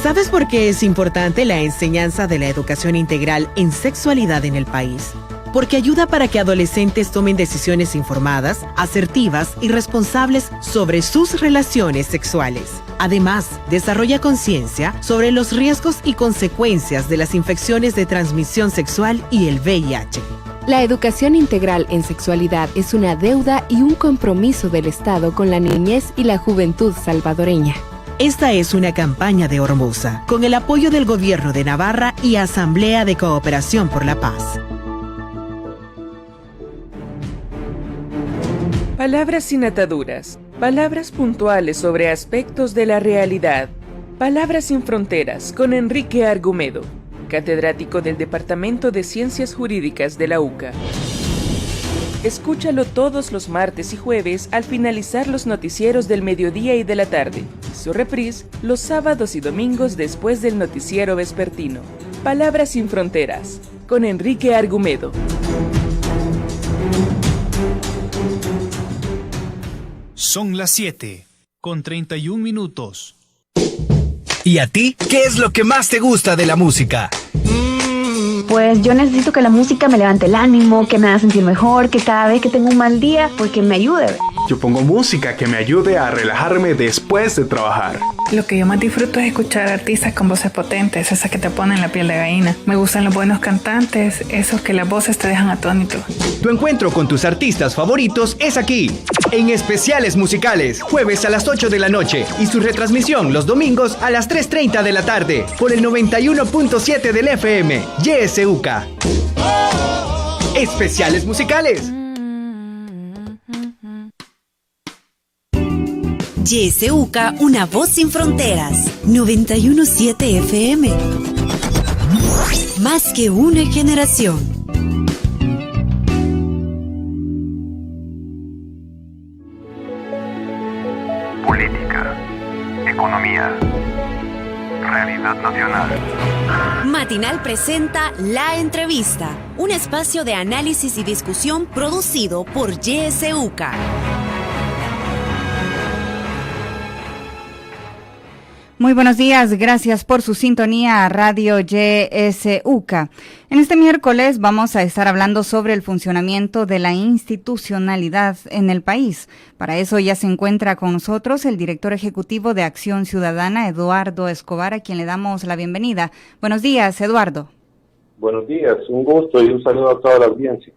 ¿Sabes por qué es importante la enseñanza de la educación integral en sexualidad en el país? Porque ayuda para que adolescentes tomen decisiones informadas, asertivas y responsables sobre sus relaciones sexuales. Además, desarrolla conciencia sobre los riesgos y consecuencias de las infecciones de transmisión sexual y el VIH. La educación integral en sexualidad es una deuda y un compromiso del Estado con la niñez y la juventud salvadoreña. Esta es una campaña de Hormuza, con el apoyo del Gobierno de Navarra y Asamblea de Cooperación por la Paz. Palabras sin ataduras, palabras puntuales sobre aspectos de la realidad. Palabras sin fronteras con Enrique Argumedo, catedrático del Departamento de Ciencias Jurídicas de la UCA. Escúchalo todos los martes y jueves al finalizar los noticieros del mediodía y de la tarde. Su reprise los sábados y domingos después del noticiero vespertino. Palabras sin fronteras con Enrique Argumedo. Son las 7:31. ¿Y a ti? ¿Qué es lo que más te gusta de la música? Pues yo necesito que la música me levante el ánimo, que me haga sentir mejor, que cada vez que tengo un mal día, pues que me ayude. Yo pongo música que me ayude a relajarme después de trabajar. Lo que yo más disfruto es escuchar artistas con voces potentes, esas que te ponen la piel de gallina. Me gustan los buenos cantantes, esos que las voces te dejan atónito. Tu encuentro con tus artistas favoritos es aquí, en Especiales Musicales, jueves a las 8 de la noche y su retransmisión los domingos a las 3:30 de la tarde por el 91.7 del FM, YSUCA. Especiales Musicales. YSUCA, una voz sin fronteras. 91.7 FM. Más que una generación. Política, economía, realidad nacional. Matinal presenta La Entrevista, un espacio de análisis y discusión producido por YSUCA. Muy buenos días, gracias por su sintonía a Radio YSUCA. En este miércoles vamos a estar hablando sobre el funcionamiento de la institucionalidad en el país. Para eso ya se encuentra con nosotros el director ejecutivo de Acción Ciudadana, Eduardo Escobar, a quien le damos la bienvenida. Buenos días, Eduardo. Buenos días, un gusto y un saludo a toda la audiencia.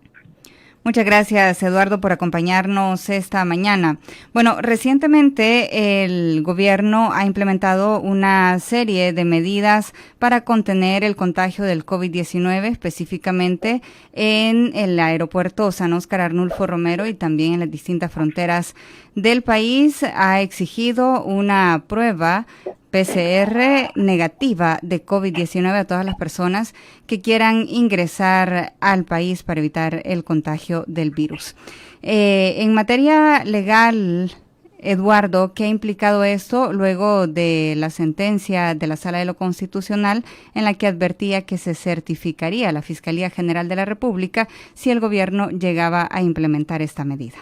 Muchas gracias, Eduardo, por acompañarnos esta mañana. Bueno, recientemente el gobierno ha implementado una serie de medidas para contener el contagio del COVID-19, específicamente en el aeropuerto San Óscar Arnulfo Romero y también en las distintas fronteras del país. Ha exigido una prueba PCR negativa de COVID-19 a todas las personas que quieran ingresar al país para evitar el contagio del virus. En materia legal, Eduardo, ¿qué ha implicado esto luego de la sentencia de la Sala de lo Constitucional en la que advertía que se certificaría a la Fiscalía General de la República si el gobierno llegaba a implementar esta medida?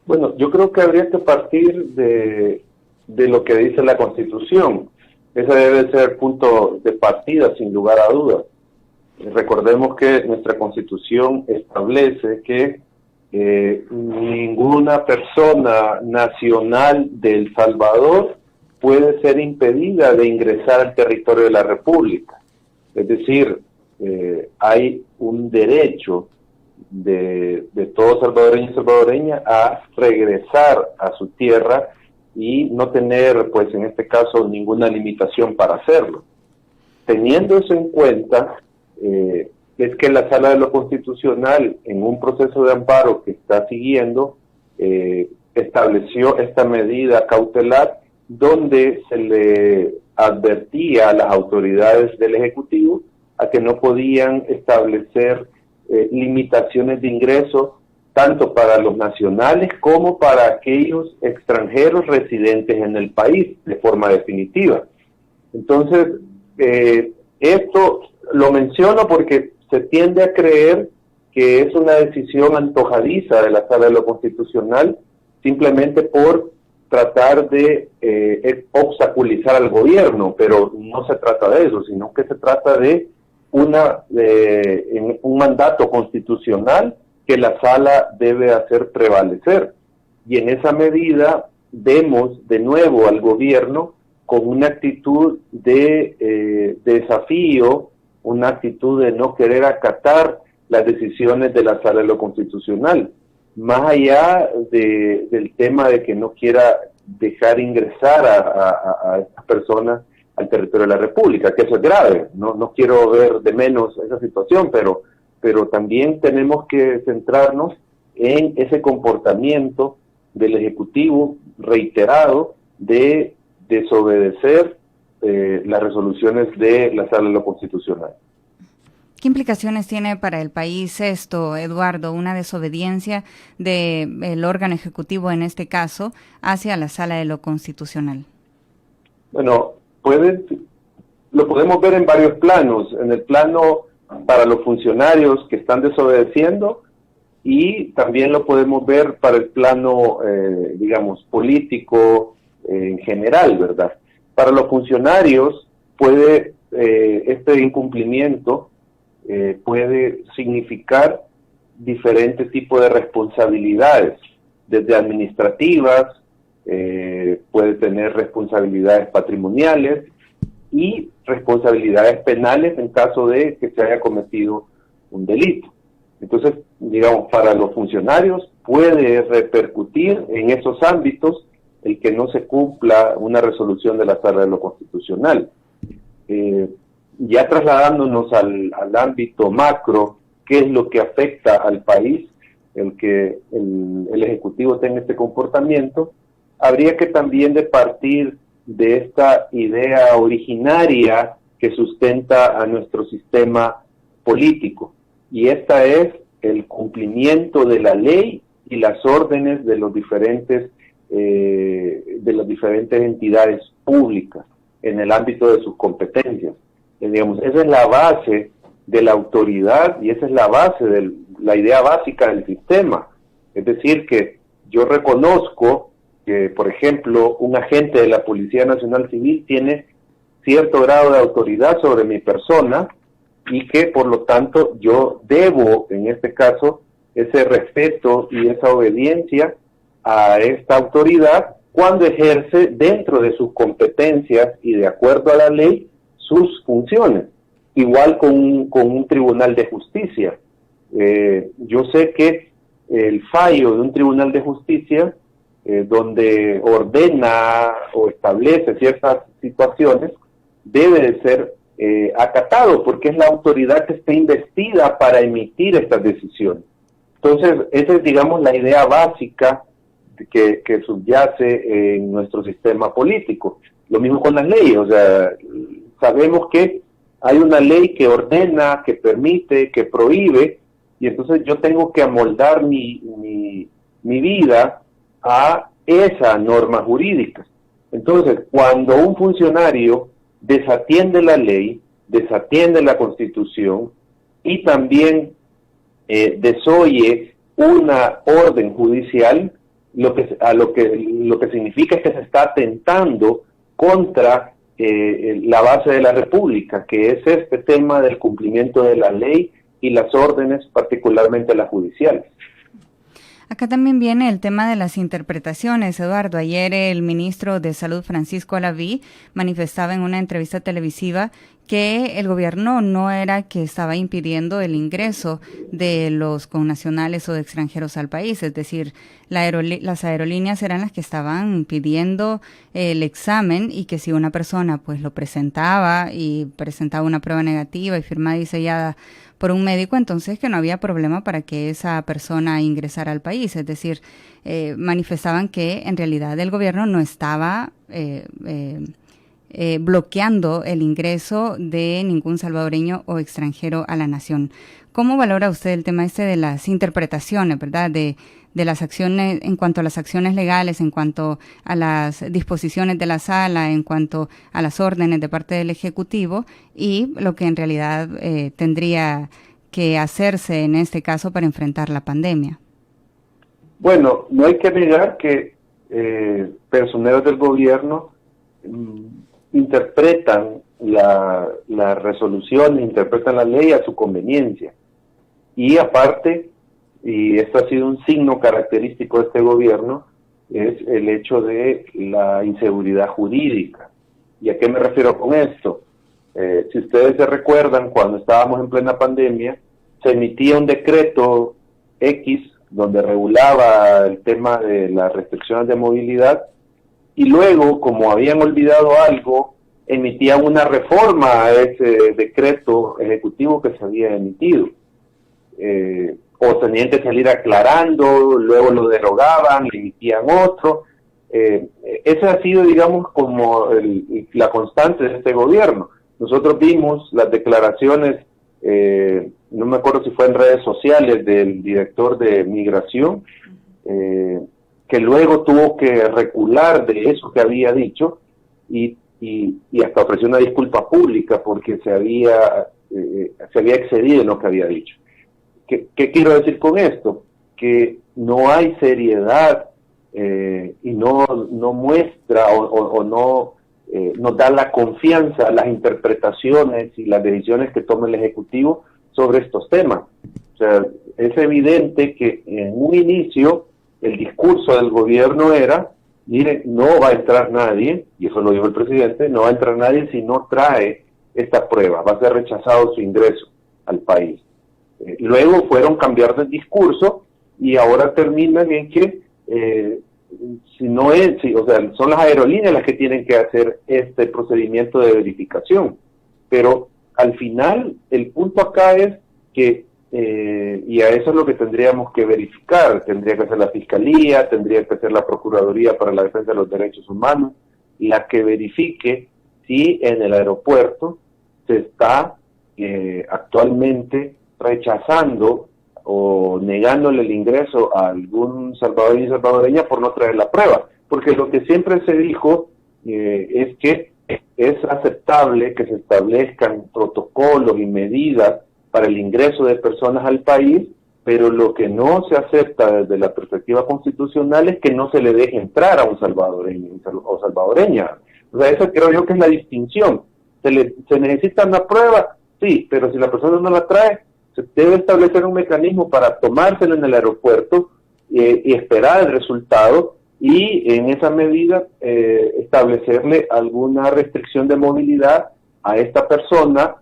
Bueno, yo creo que habría que partir de lo que dice la Constitución. Ese debe ser el punto de partida, sin lugar a dudas. Recordemos que nuestra Constitución establece que ninguna persona nacional de El Salvador puede ser impedida de ingresar al territorio de la República. Es decir, hay un derecho de todo salvadoreño y salvadoreña a regresar a su tierra y no tener, pues en este caso, ninguna limitación para hacerlo. Teniendo eso en cuenta, es que la Sala de lo Constitucional, en un proceso de amparo que está siguiendo, estableció esta medida cautelar donde se le advertía a las autoridades del Ejecutivo a que no podían establecer limitaciones de ingreso tanto para los nacionales como para aquellos extranjeros residentes en el país de forma definitiva. Entonces, esto lo menciono porque se tiende a creer que es una decisión antojadiza de la Sala de lo Constitucional simplemente por tratar de obstaculizar al gobierno, pero no se trata de eso, sino que se trata de un mandato constitucional que la sala debe hacer prevalecer. Y en esa medida vemos de nuevo al gobierno con una actitud de desafío, una actitud de no querer acatar las decisiones de la sala de lo constitucional, más allá del tema de que no quiera dejar ingresar a estas personas al territorio de la República, que eso es grave, no quiero ver de menos esa situación, pero también tenemos que centrarnos en ese comportamiento del Ejecutivo reiterado de desobedecer las resoluciones de la Sala de lo Constitucional. ¿Qué implicaciones tiene para el país esto, Eduardo, una desobediencia del órgano ejecutivo, en este caso, hacia la Sala de lo Constitucional? Bueno, lo podemos ver en varios planos. En el plano para los funcionarios que están desobedeciendo, y también lo podemos ver para el plano, digamos, político en general, ¿verdad? Para los funcionarios este incumplimiento puede significar diferentes tipos de responsabilidades, desde administrativas, puede tener responsabilidades patrimoniales y responsabilidades penales en caso de que se haya cometido un delito. Entonces, digamos, para los funcionarios puede repercutir en esos ámbitos el que no se cumpla una resolución de la Sala de lo Constitucional. Ya trasladándonos al ámbito macro, ¿qué es lo que afecta al país? El que el Ejecutivo tenga este comportamiento, habría que también de partir de esta idea originaria que sustenta a nuestro sistema político, y esta es el cumplimiento de la ley y las órdenes de las diferentes entidades públicas en el ámbito de sus competencias. Digamos, esa es la base de la autoridad y esa es la base de la idea básica del sistema. Es decir, que yo reconozco que, por ejemplo, un agente de la Policía Nacional Civil tiene cierto grado de autoridad sobre mi persona y que, por lo tanto, yo debo, en este caso, ese respeto y esa obediencia a esta autoridad cuando ejerce dentro de sus competencias y de acuerdo a la ley sus funciones, igual con un tribunal de justicia. Yo sé que el fallo de un tribunal de justicia, donde ordena o establece ciertas situaciones, debe de ser acatado, porque es la autoridad que está investida para emitir estas decisiones. Entonces, esa es, digamos, la idea básica que subyace en nuestro sistema político. Lo mismo con las leyes, o sea, sabemos que hay una ley que ordena, que permite, que prohíbe, y entonces yo tengo que amoldar mi vida a esa norma jurídica. Entonces, cuando un funcionario desatiende la ley, desatiende la Constitución y también desoye una orden judicial, lo que significa es que se está atentando contra la base de la República, que es este tema del cumplimiento de la ley y las órdenes, particularmente las judiciales. Acá también viene el tema de las interpretaciones, Eduardo. Ayer el ministro de Salud, Francisco Alaví, manifestaba en una entrevista televisiva que el gobierno no era que estaba impidiendo el ingreso de los connacionales o de extranjeros al país, es decir, las aerolíneas eran las que estaban pidiendo el examen, y que si una persona pues lo presentaba y presentaba una prueba negativa y firmada y sellada por un médico, entonces que no había problema para que esa persona ingresara al país. Es decir, manifestaban que en realidad el gobierno no estaba bloqueando el ingreso de ningún salvadoreño o extranjero a la nación. ¿Cómo valora usted el tema de las interpretaciones, verdad, de las acciones, en cuanto a las acciones legales, en cuanto a las disposiciones de la sala, en cuanto a las órdenes de parte del Ejecutivo, y lo que en realidad tendría que hacerse en este caso para enfrentar la pandemia? Bueno, no hay que negar que personeros del gobierno interpretan la resolución, interpretan la ley a su conveniencia. Y aparte, y esto ha sido un signo característico de este gobierno, es el hecho de la inseguridad jurídica. ¿Y a qué me refiero con esto? Si ustedes se recuerdan, cuando estábamos en plena pandemia, se emitía un decreto X donde regulaba el tema de las restricciones de movilidad, y luego, como habían olvidado algo, emitían una reforma a ese decreto ejecutivo que se había emitido. O tenían que salir aclarando, luego lo derogaban, emitían otro. Esa ha sido, digamos, como la constante de este gobierno. Nosotros vimos las declaraciones, no me acuerdo si fue en redes sociales, del director de Migración, que luego tuvo que recular de eso que había dicho y hasta ofreció una disculpa pública porque se había excedido en lo que había dicho. ¿Qué quiero decir con esto? Que no hay seriedad y no muestra o no nos da la confianza a las interpretaciones y las decisiones que toma el Ejecutivo sobre estos temas. O sea, es evidente que en un inicio el discurso del gobierno era, mire, no va a entrar nadie, y eso lo dijo el presidente, no va a entrar nadie si no trae esta prueba, va a ser rechazado su ingreso al país. Luego fueron cambiar de discurso y ahora terminan en que son las aerolíneas las que tienen que hacer este procedimiento de verificación. Pero al final el punto acá es que, y a eso es lo que tendríamos que verificar, tendría que hacer la Fiscalía, tendría que hacer la Procuraduría para la Defensa de los Derechos Humanos, la que verifique si en el aeropuerto se está actualmente rechazando o negándole el ingreso a algún salvadoreño y salvadoreña por no traer la prueba. Porque lo que siempre se dijo es que es aceptable que se establezcan protocolos y medidas para el ingreso de personas al país, pero lo que no se acepta desde la perspectiva constitucional es que no se le deje entrar a un salvadoreño o salvadoreña. O sea, eso creo yo que es la distinción. ¿Se necesita una prueba? Sí, pero si la persona no la trae, se debe establecer un mecanismo para tomárselo en el aeropuerto y esperar el resultado, y en esa medida establecerle alguna restricción de movilidad a esta persona,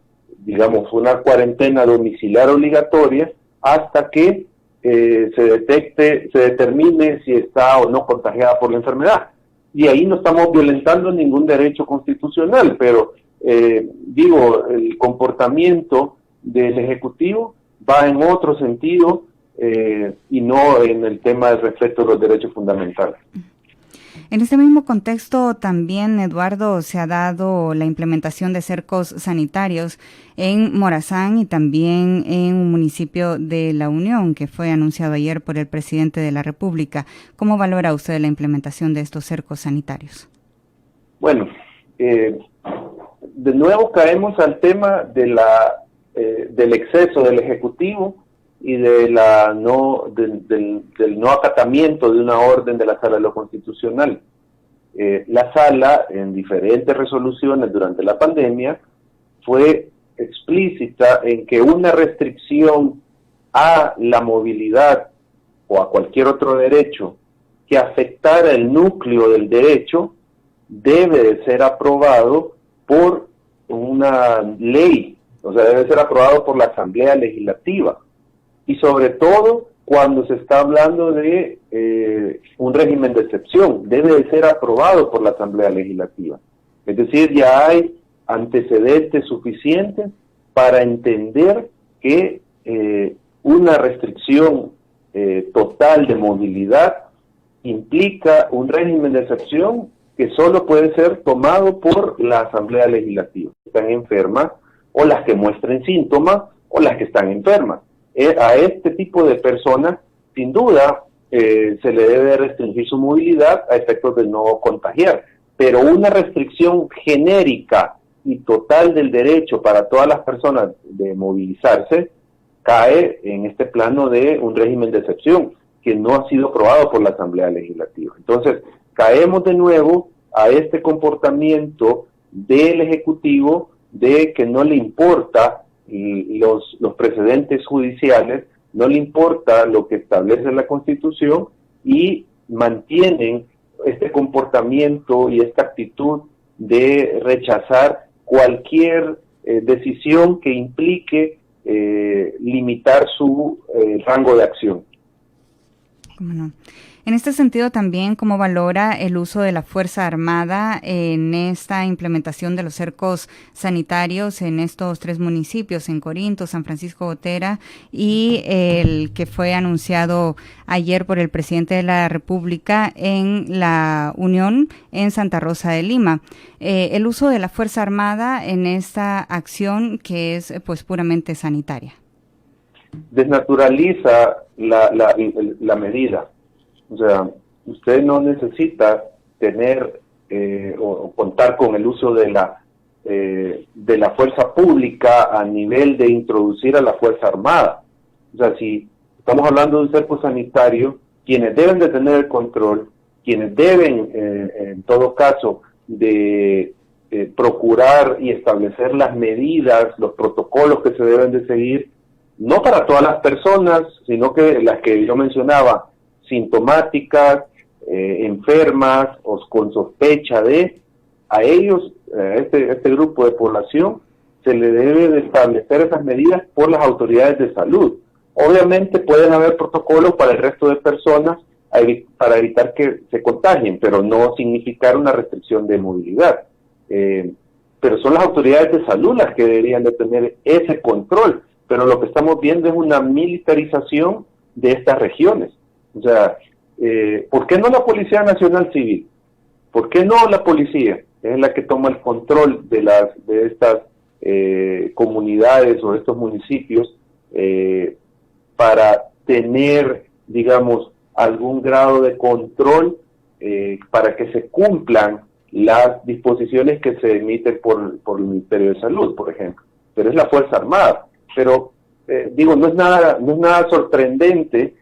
digamos una cuarentena domiciliar obligatoria, hasta que se determine si está o no contagiada por la enfermedad. Y ahí no estamos violentando ningún derecho constitucional, pero el comportamiento del Ejecutivo va en otro sentido y no en el tema del respeto de los derechos fundamentales. En este mismo contexto también, Eduardo, se ha dado la implementación de cercos sanitarios en Morazán y también en un municipio de La Unión, que fue anunciado ayer por el presidente de la República. ¿Cómo valora usted la implementación de estos cercos sanitarios? Bueno, de nuevo caemos al tema de del exceso del Ejecutivo y del no acatamiento de una orden de la Sala de lo Constitucional. La Sala, en diferentes resoluciones durante la pandemia, fue explícita en que una restricción a la movilidad o a cualquier otro derecho que afectara el núcleo del derecho debe de ser aprobado por una ley, o sea, debe ser aprobado por la Asamblea Legislativa. Y sobre todo cuando se está hablando de un régimen de excepción, debe de ser aprobado por la Asamblea Legislativa. Es decir, ya hay antecedentes suficientes para entender que una restricción total de movilidad implica un régimen de excepción que solo puede ser tomado por la Asamblea Legislativa. Están enfermas, o las que muestren síntomas, o las que están enfermas. A este tipo de personas, sin duda, se le debe restringir su movilidad a efectos de no contagiar. Pero una restricción genérica y total del derecho para todas las personas de movilizarse cae en este plano de un régimen de excepción, que no ha sido aprobado por la Asamblea Legislativa. Entonces, caemos de nuevo a este comportamiento del Ejecutivo de que no le importa los precedentes judiciales, no le importa lo que establece la Constitución y mantienen este comportamiento y esta actitud de rechazar cualquier decisión que implique limitar su rango de acción. ¿Cómo no? En este sentido también, ¿cómo valora el uso de la Fuerza Armada en esta implementación de los cercos sanitarios en estos 3 municipios, en Corinto, San Francisco Gotera y el que fue anunciado ayer por el presidente de la República en la Unión en Santa Rosa de Lima? El uso de la Fuerza Armada en esta acción que es pues puramente sanitaria. Desnaturaliza la medida. O sea, usted no necesita tener o contar con el uso de la fuerza pública a nivel de introducir a la Fuerza Armada. O sea, si estamos hablando de un cerco sanitario, quienes deben de tener el control, quienes deben, en todo caso, de procurar y establecer las medidas, los protocolos que se deben de seguir, no para todas las personas, sino que las que yo mencionaba, sintomáticas, enfermas o con sospecha a ellos, este grupo de población, se le debe de establecer esas medidas por las autoridades de salud. Obviamente pueden haber protocolos para el resto de personas para evitar que se contagien, pero no significar una restricción de movilidad. Pero son las autoridades de salud las que deberían de tener ese control, pero lo que estamos viendo es una militarización de estas regiones. O sea, ¿por qué no la Policía Nacional Civil? ¿Por qué no la policía? Es la que toma el control de estas comunidades o de estos municipios para tener, digamos, algún grado de control para que se cumplan las disposiciones que se emiten por el Ministerio de Salud, por ejemplo. Pero es la Fuerza Armada. Pero, no es nada sorprendente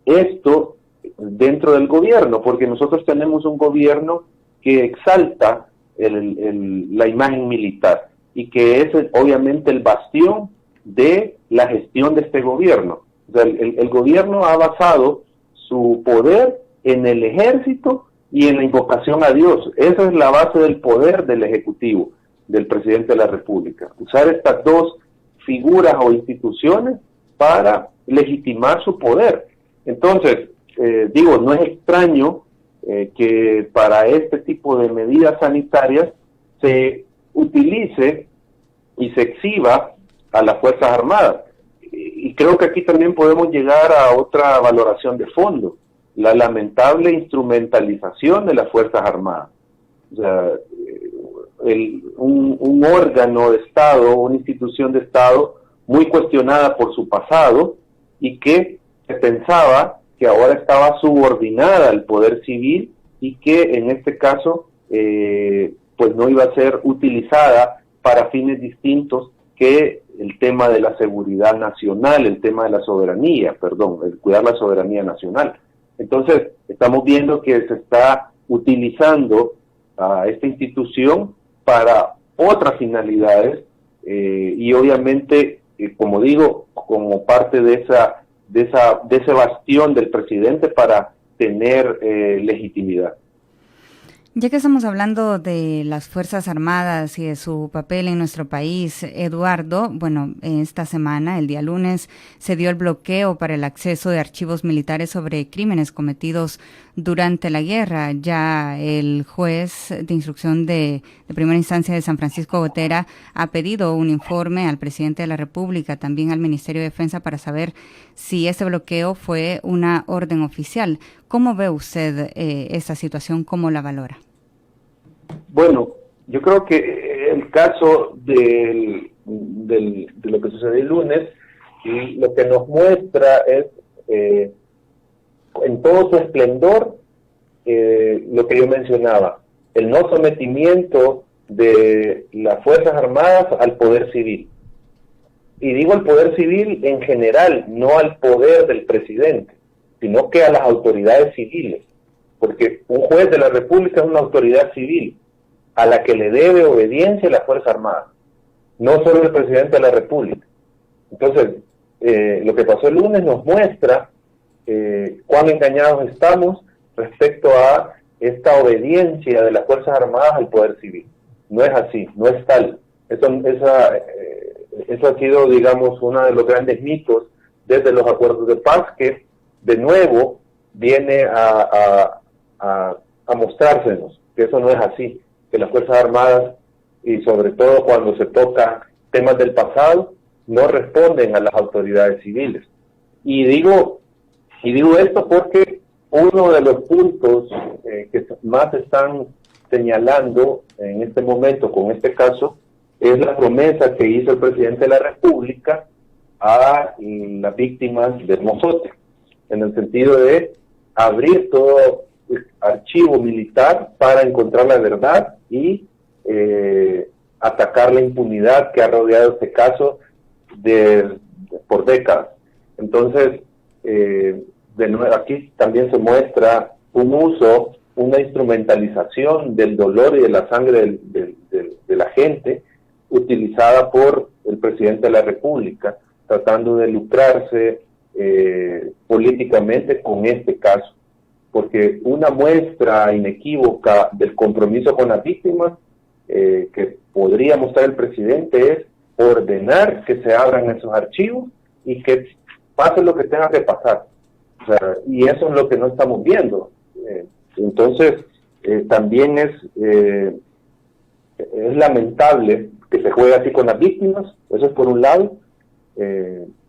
esto dentro del gobierno, porque nosotros tenemos un gobierno que exalta la imagen militar y que es obviamente el bastión de la gestión de este gobierno. O sea, el gobierno ha basado su poder en el ejército y en la invocación a Dios. Esa es la base del poder del Ejecutivo, del presidente de la República. Usar estas dos figuras o instituciones para legitimar su poder. Entonces, no es extraño que para este tipo de medidas sanitarias se utilice y se exhiba a las Fuerzas Armadas. Y creo que aquí también podemos llegar a otra valoración de fondo, la lamentable instrumentalización de las Fuerzas Armadas. O sea, un órgano de Estado, una institución de Estado muy cuestionada por su pasado y que se pensaba que ahora estaba subordinada al poder civil y que en este caso pues no iba a ser utilizada para fines distintos que el tema de la seguridad nacional, el tema de la soberanía, el cuidar la soberanía nacional. Entonces, estamos viendo que se está utilizando a esta institución para otras finalidades y obviamente, como digo, como parte de ese bastión del presidente para tener legitimidad. Ya que estamos hablando de las Fuerzas Armadas y de su papel en nuestro país, Eduardo, esta semana, el día lunes, se dio el bloqueo para el acceso de archivos militares sobre crímenes cometidos durante la guerra. Ya el juez de instrucción de primera instancia de San Francisco Gotera ha pedido un informe al presidente de la República, también al Ministerio de Defensa, para saber si ese bloqueo fue una orden oficial. ¿Cómo ve usted esta situación? ¿Cómo la valora? Bueno, yo creo que el caso de lo que sucedió el lunes, y lo que nos muestra es, en todo su esplendor, lo que yo mencionaba, el no sometimiento de las Fuerzas Armadas al poder civil. Y digo el poder civil en general, no al poder del presidente. sino que a las autoridades civiles, porque un juez de la República es una autoridad civil a la que le debe obediencia la Fuerza Armada, no solo el presidente de la República. Entonces, lo que pasó el lunes nos muestra cuán engañados estamos respecto a esta obediencia de las Fuerzas Armadas al Poder Civil. No es así, no es tal. Eso ha sido, digamos, uno de los grandes mitos desde los acuerdos de paz, que de nuevo viene a mostrársenos que eso no es así, que las Fuerzas Armadas, y sobre todo cuando se tocan temas del pasado, no responden a las autoridades civiles. Y digo esto porque uno de los puntos que más están señalando en este momento con este caso es la promesa que hizo el presidente de la República a las víctimas del Mozote, en el sentido de abrir todo archivo militar para encontrar la verdad y atacar la impunidad que ha rodeado este caso por décadas. Entonces, de nuevo, aquí también se muestra un uso, una instrumentalización del dolor y de la sangre de la gente, utilizada por el presidente de la República, tratando de lucrarse políticamente con este caso. Porque una muestra inequívoca del compromiso con las víctimas que podría mostrar el presidente es ordenar que se abran esos archivos y que pase lo que tenga que pasar. O sea, y eso es lo que no estamos viendo. Entonces, también es lamentable que se juegue así con las víctimas, eso es por un lado,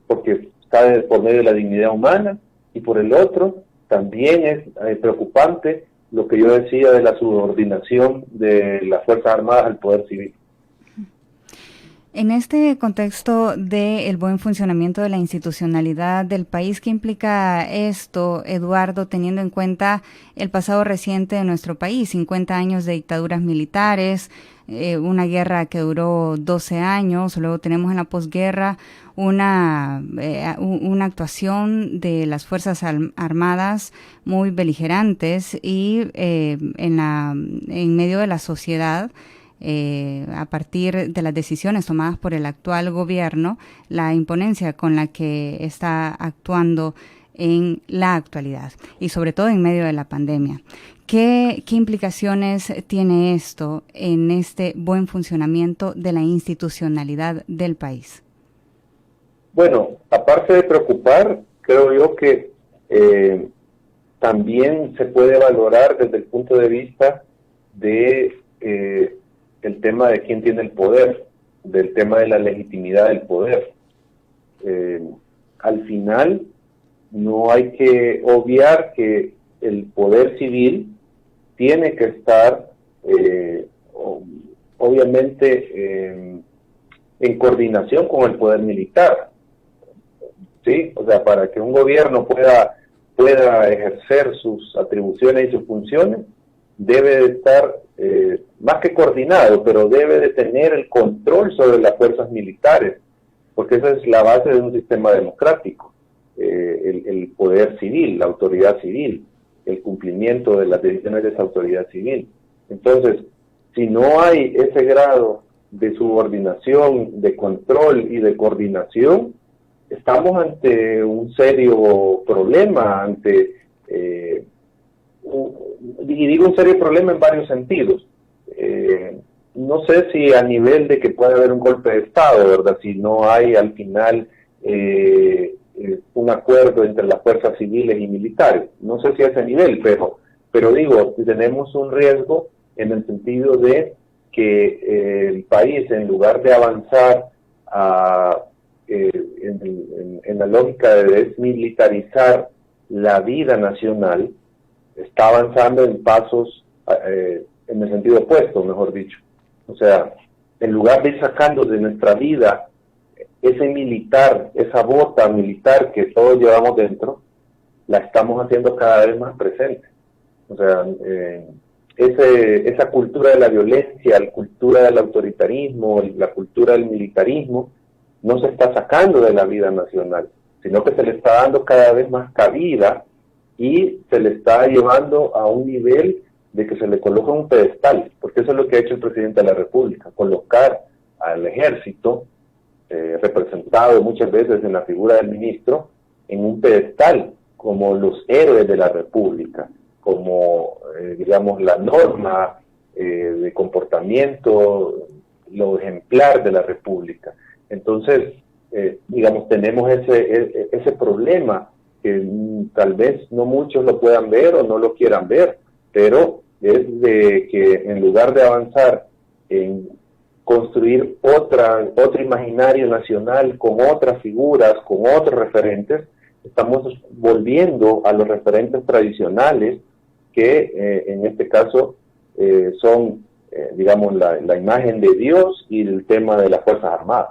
porque está por medio de la dignidad humana, y por el otro, también es preocupante lo que yo decía de la subordinación de las Fuerzas Armadas al Poder Civil. En este contexto del buen funcionamiento de la institucionalidad del país, ¿qué implica esto, Eduardo, teniendo en cuenta el pasado reciente de nuestro país? 50 años de dictaduras militares, una guerra que duró 12 años, luego tenemos en la posguerra una actuación de las Fuerzas Armadas muy beligerantes y en medio de la sociedad, a partir de las decisiones tomadas por el actual gobierno, la imponencia con la que está actuando en la actualidad y sobre todo en medio de la pandemia. ¿Qué implicaciones tiene esto en este buen funcionamiento de la institucionalidad del país? Bueno, aparte de preocupar, creo yo que también se puede valorar desde el punto de vista de el tema de quién tiene el poder, del tema de la legitimidad del poder. Al final, no hay que obviar que el poder civil tiene que estar, obviamente, en coordinación con el poder militar, ¿sí? O sea, para que un gobierno pueda ejercer sus atribuciones y sus funciones, debe de estar más que coordinado, pero debe de tener el control sobre las fuerzas militares, porque esa es la base de un sistema democrático, el poder civil, la autoridad civil, el cumplimiento de las decisiones de esa autoridad civil. Entonces, si no hay ese grado de subordinación, de control y de coordinación, estamos ante un serio problema, y digo un serio problema en varios sentidos. No sé si a nivel de que puede haber un golpe de Estado, ¿verdad? Si no hay al final un acuerdo entre las fuerzas civiles y militares. No sé si a ese nivel, pero digo, tenemos un riesgo en el sentido de que el país, en lugar de avanzar en la lógica de desmilitarizar la vida nacional, está avanzando en pasos en el sentido opuesto, mejor dicho. O sea, en lugar de ir sacando de nuestra vida ese militar, esa bota militar que todos llevamos dentro, la estamos haciendo cada vez más presente. O sea, esa cultura de la violencia, la cultura del autoritarismo, la cultura del militarismo, no se está sacando de la vida nacional, sino que se le está dando cada vez más cabida y se le está llevando a un nivel de que se le coloca un pedestal, porque eso es lo que ha hecho el presidente de la República, colocar al ejército, representado muchas veces en la figura del ministro, en un pedestal como los héroes de la República, como, digamos, la norma de comportamiento, lo ejemplar de la República. Entonces, digamos, tenemos ese problema que tal vez no muchos lo puedan ver o no lo quieran ver, pero es de que en lugar de avanzar en construir otro imaginario nacional con otras figuras, con otros referentes, estamos volviendo a los referentes tradicionales que en este caso son, digamos, la imagen de Dios y el tema de las Fuerzas Armadas.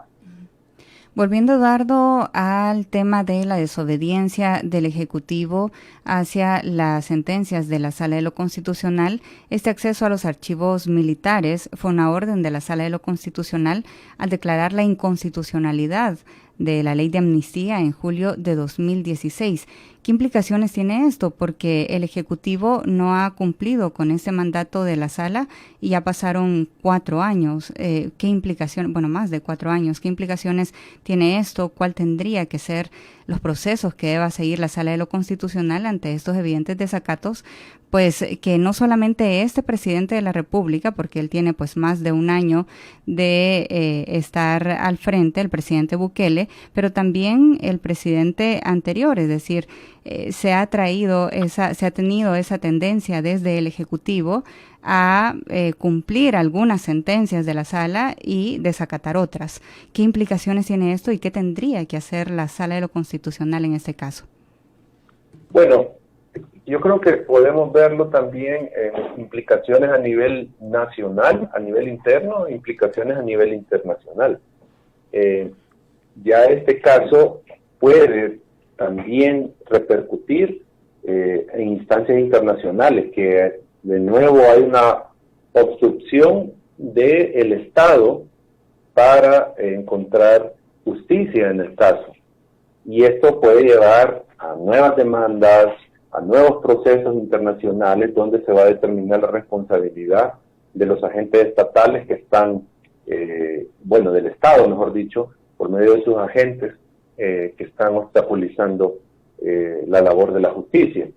Volviendo, Eduardo, al tema de la desobediencia del Ejecutivo hacia las sentencias de la Sala de lo Constitucional, este acceso a los archivos militares fue una orden de la Sala de lo Constitucional al declarar la inconstitucionalidad de la ley de amnistía en julio de 2016. ¿Qué implicaciones tiene esto? Porque el Ejecutivo no ha cumplido con ese mandato de la Sala y ya pasaron 4 años. ¿Qué implicaciones, bueno, más de 4 años, qué implicaciones tiene esto? ¿Cuál tendría que ser los procesos que deba seguir la Sala de lo Constitucional ante estos evidentes desacatos? Pues que no solamente este presidente de la República, porque él tiene pues más de un año de estar al frente, el presidente Bukele, pero también el presidente anterior, es decir, se ha tenido esa tendencia desde el Ejecutivo a cumplir algunas sentencias de la Sala y desacatar otras. ¿Qué implicaciones tiene esto y qué tendría que hacer la Sala de lo Constitucional en este caso? Bueno, yo creo que podemos verlo también en implicaciones a nivel nacional, a nivel interno, e implicaciones a nivel internacional. Ya este caso puede también repercutir en instancias internacionales, que de nuevo hay una obstrucción del Estado para encontrar justicia en el caso. Y esto puede llevar a nuevas demandas, a nuevos procesos internacionales donde se va a determinar la responsabilidad de los agentes estatales que están, del Estado, mejor dicho, por medio de sus agentes que están obstaculizando la labor de la justicia.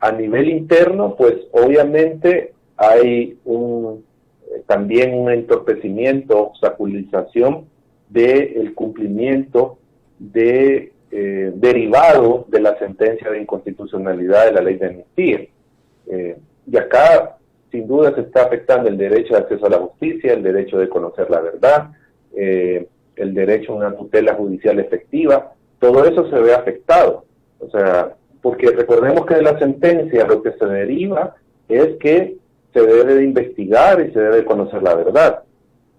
A nivel interno, pues obviamente hay también un entorpecimiento, obstaculización del cumplimiento derivado de la sentencia de inconstitucionalidad de la ley de amnistía. Y acá, sin duda, se está afectando el derecho de acceso a la justicia, el derecho de conocer la verdad, el derecho a una tutela judicial efectiva. Todo eso se ve afectado. O sea, porque recordemos que de la sentencia lo que se deriva es que se debe de investigar y se debe de conocer la verdad.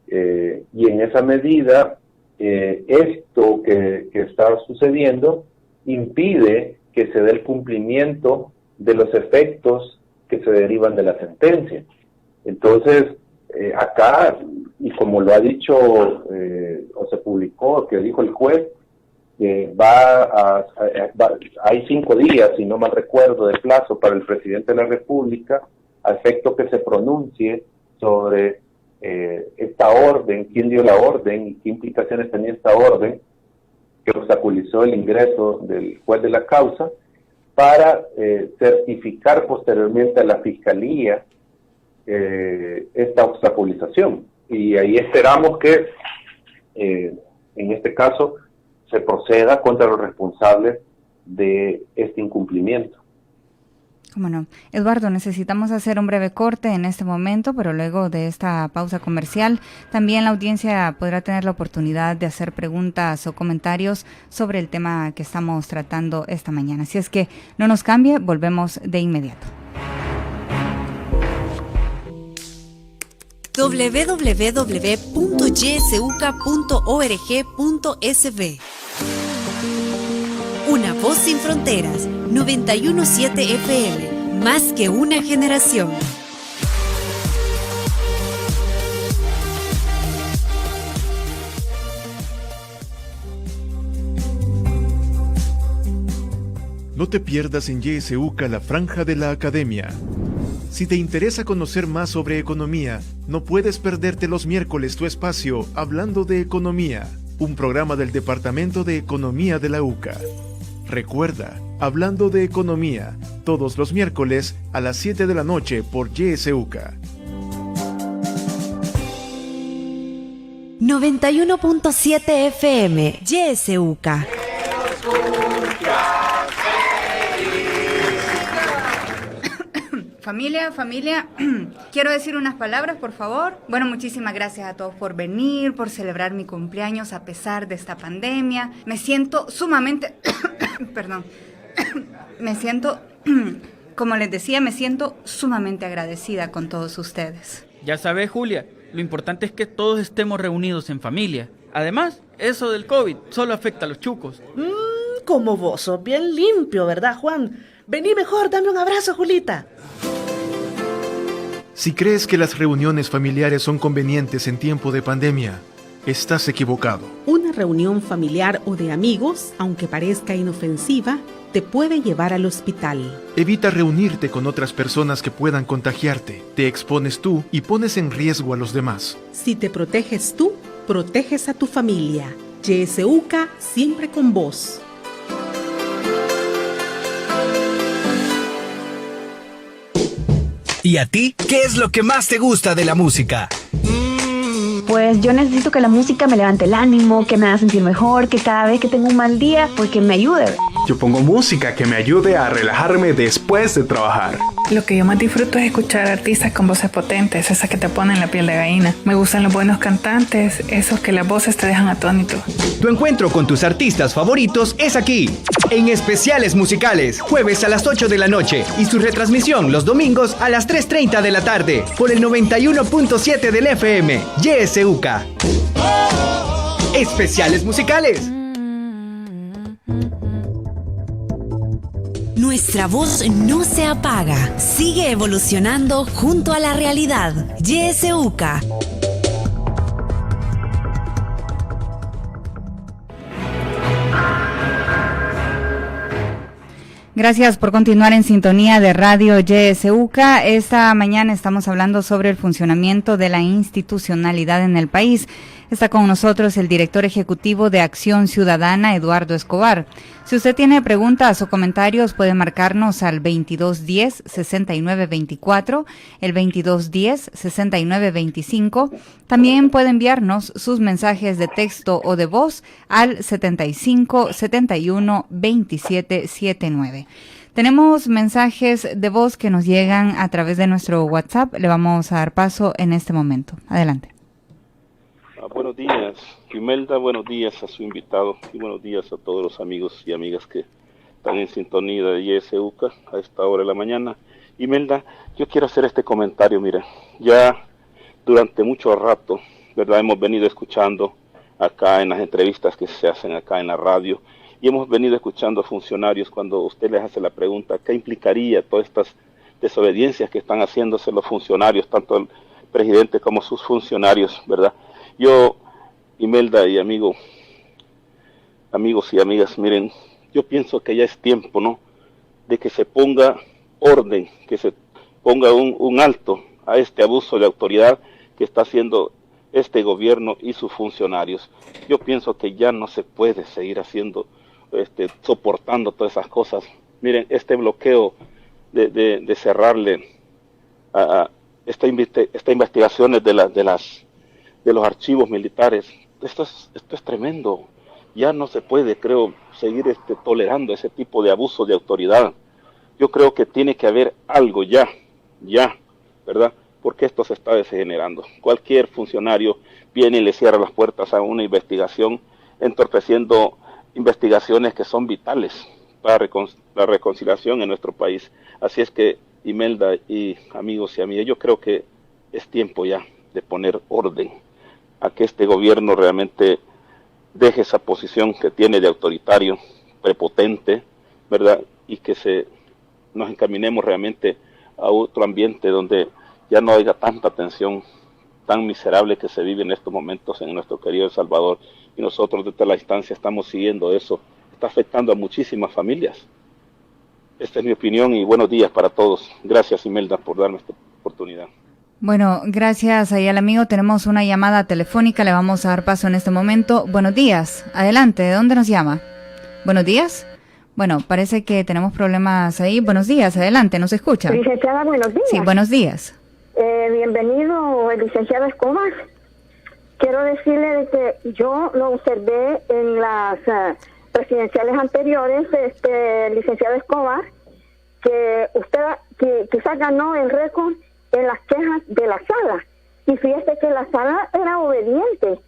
Y en esa medida, esto que está sucediendo impide que se dé el cumplimiento de los efectos que se derivan de la sentencia. Entonces, acá, y como lo ha dicho o se publicó, que dijo el juez, hay 5 días, si no mal recuerdo, de plazo para el presidente de la República, a efecto que se pronuncie sobre esta orden, quién dio la orden y qué implicaciones tenía esta orden que obstaculizó el ingreso del juez de la causa, para certificar posteriormente a la Fiscalía esta obstaculización. Y ahí esperamos que en este caso se proceda contra los responsables de este incumplimiento. ¿Cómo no? Eduardo, necesitamos hacer un breve corte en este momento, pero luego de esta pausa comercial, también la audiencia podrá tener la oportunidad de hacer preguntas o comentarios sobre el tema que estamos tratando esta mañana. Así es que no nos cambie, volvemos de inmediato. www.ysuca.org.sb Una voz sin fronteras, 917 FM, más que una generación. No te pierdas en YSUCA la franja de la academia. Si te interesa conocer más sobre economía, no puedes perderte los miércoles tu espacio Hablando de Economía, un programa del Departamento de Economía de la UCA. Recuerda, Hablando de Economía, todos los miércoles a las 7 de la noche por YSUCA. 91.7 FM, YSUCA. Familia, quiero decir unas palabras, por favor. Bueno, muchísimas gracias a todos por venir, por celebrar mi cumpleaños a pesar de esta pandemia. Me siento sumamente... Perdón. Como les decía, me siento sumamente agradecida con todos ustedes. Ya sabes, Julia, lo importante es que todos estemos reunidos en familia. Además, eso del COVID solo afecta a los chucos. Como vos sos bien limpio, ¿verdad, Juan? Vení mejor, dame un abrazo, Julita. Si crees que las reuniones familiares son convenientes en tiempo de pandemia, estás equivocado. Una reunión familiar o de amigos, aunque parezca inofensiva, te puede llevar al hospital. Evita reunirte con otras personas que puedan contagiarte. Te expones tú y pones en riesgo a los demás. Si te proteges tú, proteges a tu familia. YSUCA siempre con vos. ¿Y a ti? ¿Qué es lo que más te gusta de la música? Pues yo necesito que la música me levante el ánimo, que me haga sentir mejor, que cada vez que tengo un mal día, pues que me ayude. Yo pongo música que me ayude a relajarme después de trabajar. Lo que yo más disfruto es escuchar artistas con voces potentes, esas que te ponen la piel de gallina. Me gustan los buenos cantantes, esos que las voces te dejan atónito. Tu encuentro con tus artistas favoritos es aquí, en Especiales Musicales, jueves a las 8 de la noche y su retransmisión los domingos a las 3:30 de la tarde por el 91.7 del FM, YSUCA. Especiales Musicales. Nuestra voz no se apaga, sigue evolucionando junto a la realidad. YSUCA. Gracias por continuar en sintonía de Radio YSUCA. Esta mañana estamos hablando sobre el funcionamiento de la institucionalidad en el país. Está con nosotros el director ejecutivo de Acción Ciudadana, Eduardo Escobar. Si usted tiene preguntas o comentarios, puede marcarnos al 2210-6924, el 2210-6925. También puede enviarnos sus mensajes de texto o de voz al 7571-2779. Tenemos mensajes de voz que nos llegan a través de nuestro WhatsApp. Le vamos a dar paso en este momento. Adelante. Buenos días, Imelda, buenos días a su invitado y buenos días a todos los amigos y amigas que están en sintonía de YSUCA a esta hora de la mañana. Imelda, yo quiero hacer este comentario, mira, ya durante mucho rato, ¿verdad? Hemos venido escuchando acá en las entrevistas que se hacen acá en la radio y hemos venido escuchando a funcionarios cuando usted les hace la pregunta, ¿qué implicaría todas estas desobediencias que están haciéndose los funcionarios, tanto el presidente como sus funcionarios, ¿verdad? Yo, Imelda y amigos y amigas, miren, yo pienso que ya es tiempo, ¿no?, de que se ponga orden, que se ponga un alto a este abuso de autoridad que está haciendo este gobierno y sus funcionarios. Yo pienso que ya no se puede seguir haciendo, soportando todas esas cosas. Miren, este bloqueo de cerrarle a estas investigaciones de los archivos militares, esto es tremendo. Ya no se puede, creo, seguir tolerando ese tipo de abuso de autoridad. Yo creo que tiene que haber algo ya, ¿verdad? Porque esto se está degenerando. Cualquier funcionario viene y le cierra las puertas a una investigación, entorpeciendo investigaciones que son vitales para la reconciliación en nuestro país. Así es que, Imelda y amigos y amigas, yo creo que es tiempo ya de poner orden a que este gobierno realmente deje esa posición que tiene de autoritario, prepotente, ¿verdad? Y que nos encaminemos realmente a otro ambiente donde ya no haya tanta tensión tan miserable que se vive en estos momentos en nuestro querido El Salvador. Y nosotros desde la instancia estamos siguiendo eso. Está afectando a muchísimas familias. Esta es mi opinión y buenos días para todos. Gracias, Imelda, por darme esta oportunidad. Bueno, gracias ahí al amigo. Tenemos una llamada telefónica, le vamos a dar paso en este momento. Buenos días, adelante, ¿de dónde nos llama? Buenos días. Bueno, parece que tenemos problemas ahí. Buenos días, adelante, ¿nos escucha? Licenciada, buenos días. Sí, buenos días. Bienvenido, el licenciado Escobar. Quiero decirle de que yo lo observé en las presidenciales anteriores, licenciado Escobar, que usted quizás ganó el récord en las quejas de la sala. Y fíjese que la sala era obediente.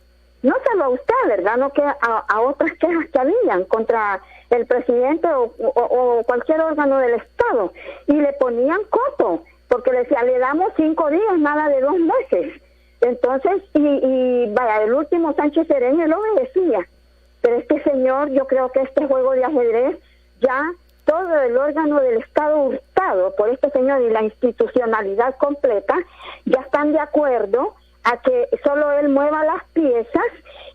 No solo a usted, ¿verdad? No que a otras quejas que habían contra el presidente o cualquier órgano del Estado. Y le ponían coto, porque le decía, le damos 5 días, nada de 2 meses. Entonces, vaya, el último Sánchez Serén, él obedecía. Pero este señor, yo creo que este juego de ajedrez, ya todo el órgano del Estado hurtado por este señor y la institucionalidad completa, ya están de acuerdo a que solo él mueva las piezas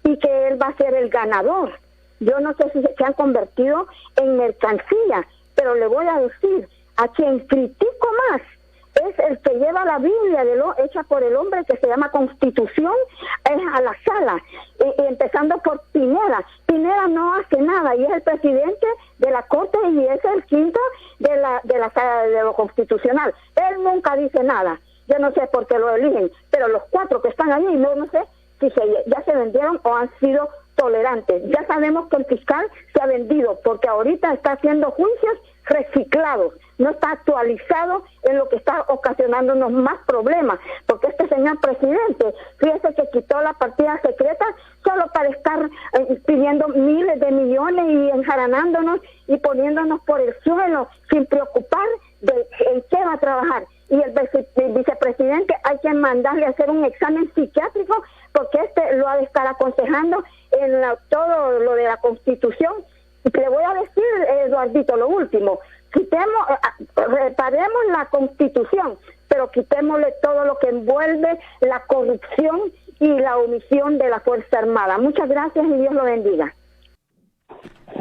y que él va a ser el ganador. Yo no sé si se han convertido en mercancía, pero le voy a decir, a quien critico más es el que lleva la Biblia hecha por el hombre que se llama Constitución, es a la sala, empezando por Pineda. Pineda no hace nada y es el presidente de la Corte y es el quinto de la sala de lo constitucional. Él nunca dice nada. Yo no sé por qué lo eligen, pero los 4 que están allí, no sé si ya se vendieron o han sido tolerantes. Ya sabemos que el fiscal se ha vendido porque ahorita está haciendo juicios reciclados, no está actualizado en lo que está ocasionándonos más problemas, porque este señor presidente, fíjese que quitó la partida secreta solo para estar pidiendo miles de millones y enjaranándonos y poniéndonos por el suelo sin preocupar de en qué va a trabajar. Y el vicepresidente hay que mandarle a hacer un examen psiquiátrico porque lo ha de estar aconsejando en todo lo de la Constitución. Y le voy a decir, Eduardito, lo último, reparemos la Constitución, pero quitémosle todo lo que envuelve la corrupción y la omisión de la Fuerza Armada. Muchas gracias y Dios lo bendiga.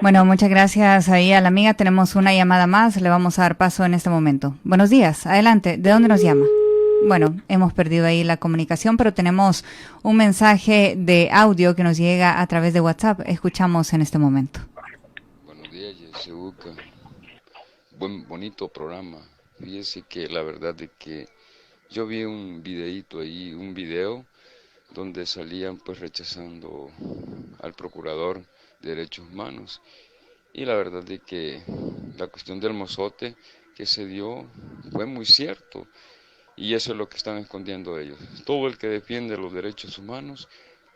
Bueno, muchas gracias ahí a la amiga. Tenemos una llamada más, le vamos a dar paso en este momento. Buenos días, adelante, ¿de dónde nos llama? Bueno, hemos perdido ahí la comunicación, pero tenemos un mensaje de audio que nos llega a través de WhatsApp. Escuchamos en este momento. Buenos días, Yeseuca. Bonito programa. Fíjese que la verdad de que yo vi un videíto ahí, un video donde salían pues rechazando al procurador de derechos humanos y la verdad de que la cuestión del mozote que se dio fue muy cierto y eso es lo que están escondiendo ellos. Todo el que defiende los derechos humanos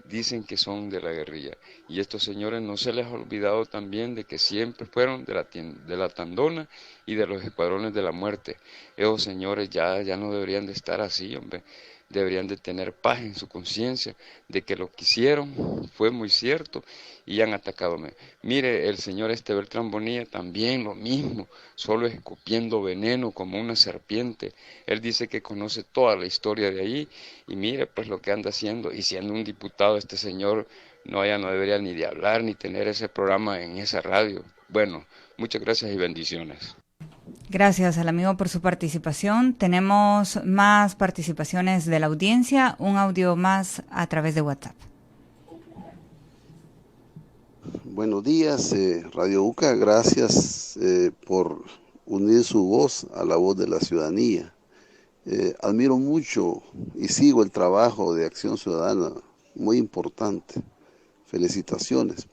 dicen que son de la guerrilla y estos señores no se les ha olvidado también de que siempre fueron de la Tandona y de los escuadrones de la muerte. Esos señores ya no deberían de estar así, hombre. Deberían de tener paz en su conciencia de que lo que hicieron fue muy cierto y han atacado. Mire, el señor Beltrán Bonilla también lo mismo, solo escupiendo veneno como una serpiente. Él dice que conoce toda la historia de ahí y mire pues lo que anda haciendo. Y siendo un diputado este señor ya no debería ni de hablar ni tener ese programa en esa radio. Bueno, muchas gracias y bendiciones. Gracias al amigo por su participación. Tenemos más participaciones de la audiencia, un audio más a través de WhatsApp. Buenos días, Radio UCA, gracias por unir su voz a la voz de la ciudadanía. Admiro mucho y sigo el trabajo de Acción Ciudadana, muy importante. Felicitaciones.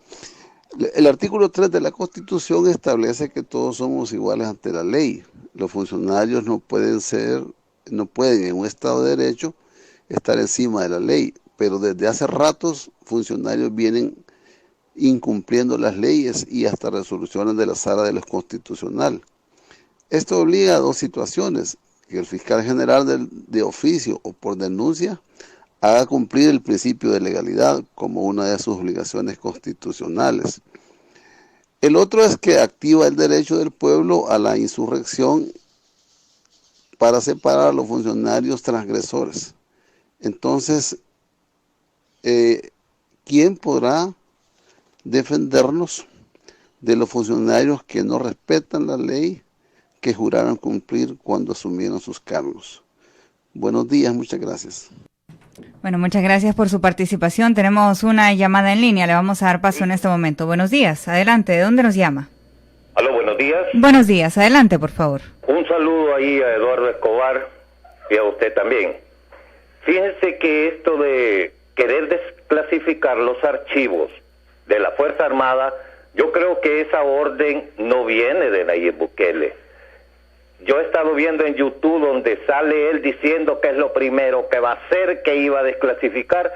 El artículo 3 de la Constitución establece que todos somos iguales ante la ley. Los funcionarios no pueden en un Estado de Derecho estar encima de la ley, pero desde hace ratos funcionarios vienen incumpliendo las leyes y hasta resoluciones de la Sala de lo Constitucional. Esto obliga a 2 situaciones: que el fiscal general de oficio o por denuncia haga cumplir el principio de legalidad como una de sus obligaciones constitucionales. El otro es que activa el derecho del pueblo a la insurrección para separar a los funcionarios transgresores. Entonces, ¿quién podrá defendernos de los funcionarios que no respetan la ley, que juraron cumplir cuando asumieron sus cargos. Buenos días, muchas gracias. Bueno, muchas gracias por su participación. Tenemos una llamada en línea, le vamos a dar paso en este momento. Buenos días, adelante, ¿de dónde nos llama? Aló, buenos días. Buenos días, adelante, por favor. Un saludo ahí a Eduardo Escobar y a usted también. Fíjense que esto de querer desclasificar los archivos de la Fuerza Armada, yo creo que esa orden no viene de Nayib Bukele. Yo he estado viendo en YouTube donde sale él diciendo que es lo primero que va a hacer, que iba a desclasificar.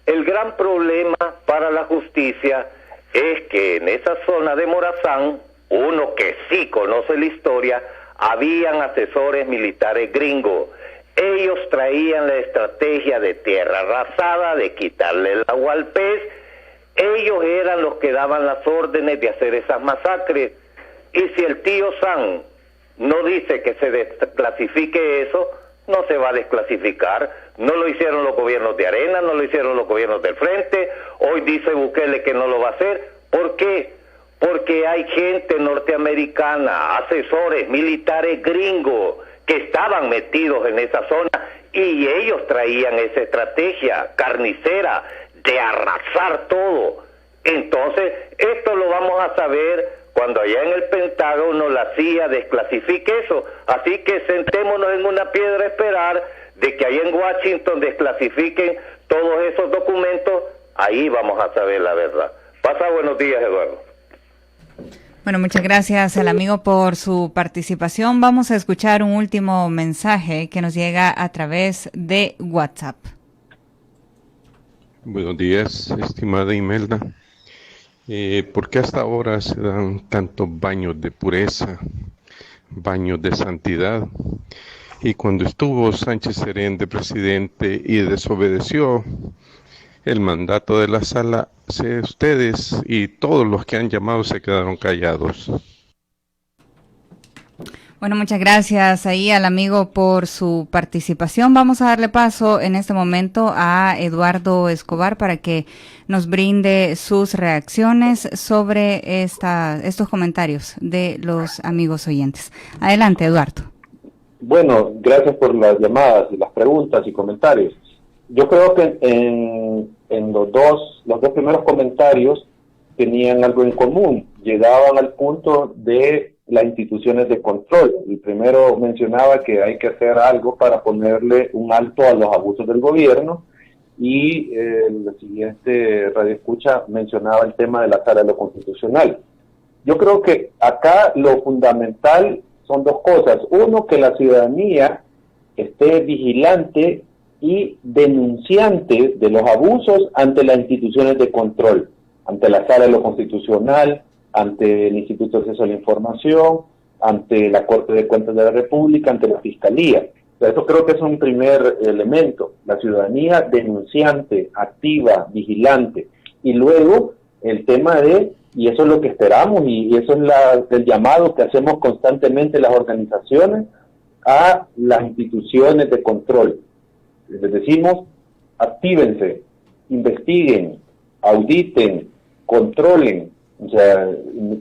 El gran problema para la justicia es que en esa zona de Morazán, uno que sí conoce la historia, habían asesores militares gringos. Ellos traían la estrategia de tierra arrasada, de quitarle el agua al pez. Ellos eran los que daban las órdenes de hacer esas masacres. Y si el tío Sam no dice que se desclasifique eso, no se va a desclasificar. No lo hicieron los gobiernos de Arena, no lo hicieron los gobiernos del Frente. Hoy dice Bukele que no lo va a hacer. ¿Por qué? Porque hay gente norteamericana, asesores militares gringos, que estaban metidos en esa zona y ellos traían esa estrategia carnicera de arrasar todo. Entonces, esto lo vamos a saber cuando allá en el Pentágono la CIA desclasifique eso. Así que sentémonos en una piedra a esperar de que allá en Washington desclasifiquen todos esos documentos. Ahí vamos a saber la verdad. Pasa buenos días, Eduardo. Bueno, muchas gracias al amigo por su participación. Vamos a escuchar un último mensaje que nos llega a través de WhatsApp. Buenos días, estimada Imelda. ¿Por qué hasta ahora se dan tantos baños de pureza, baños de santidad? Y cuando estuvo Sánchez Serén de presidente y desobedeció el mandato de la sala, ustedes y todos los que han llamado se quedaron callados. Bueno, muchas gracias ahí al amigo por su participación. Vamos a darle paso en este momento a Eduardo Escobar para que nos brinde sus reacciones sobre estos comentarios de los amigos oyentes. Adelante, Eduardo. Bueno, gracias por las llamadas y las preguntas y comentarios. Yo creo que en los dos primeros comentarios tenían algo en común. Llegaban al punto de las instituciones de control. El primero mencionaba que hay que hacer algo para ponerle un alto a los abusos del gobierno y el siguiente radioescucha mencionaba el tema de la sala de lo constitucional. Yo creo que acá lo fundamental son dos cosas. Uno, que la ciudadanía esté vigilante y denunciante de los abusos ante las instituciones de control, ante la sala de lo constitucional, ante el Instituto de Acceso a la Información, ante la Corte de Cuentas de la República, ante la Fiscalía. Eso creo que es un primer elemento, la ciudadanía denunciante, activa, vigilante. Y luego el tema de, y eso es lo que esperamos, y eso es el llamado que hacemos constantemente las organizaciones a las instituciones de control. Les decimos, actívense, investiguen, auditen, controlen, o sea,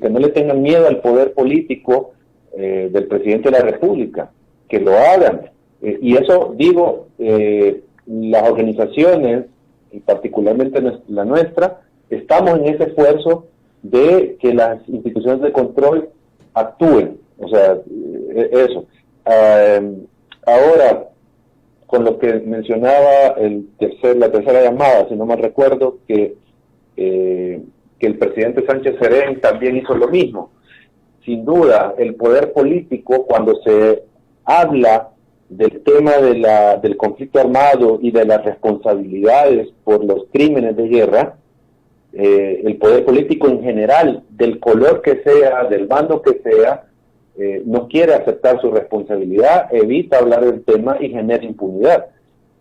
que no le tengan miedo al poder político del presidente de la República, que lo hagan. Y eso, digo, las organizaciones, y particularmente la nuestra, estamos en ese esfuerzo de que las instituciones de control actúen, o sea, eso. Ahora, con lo que mencionaba la tercera llamada, si no mal recuerdo, que el presidente Sánchez Serén también hizo lo mismo. Sin duda, el poder político, cuando se habla del tema del conflicto armado y de las responsabilidades por los crímenes de guerra, el poder político en general, del color que sea, del bando que sea, no quiere aceptar su responsabilidad, evita hablar del tema y genera impunidad.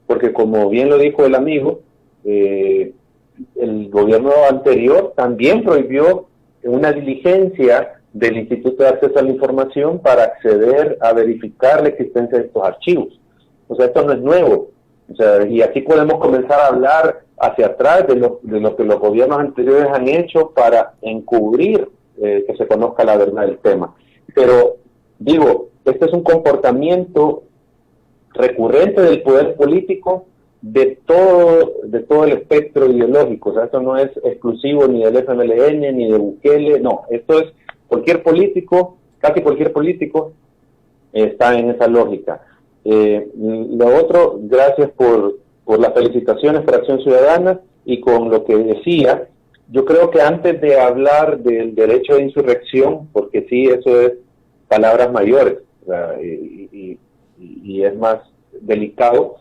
Porque como bien lo dijo el amigo, el gobierno anterior también prohibió una diligencia del Instituto de Acceso a la Información para acceder a verificar la existencia de estos archivos. O sea, esto no es nuevo. O sea, y así podemos comenzar a hablar hacia atrás de lo que los gobiernos anteriores han hecho para encubrir que se conozca la verdad del tema. Pero digo, este es un comportamiento recurrente del poder político de todo el espectro ideológico. O sea, esto no es exclusivo ni del FMLN ni de Bukele, no, esto es cualquier político, casi cualquier político está en esa lógica. Lo otro, gracias por las felicitaciones por Acción Ciudadana, y con lo que decía, yo creo que antes de hablar del derecho de insurrección, porque sí, eso es palabras mayores, ¿verdad? Y es más delicado,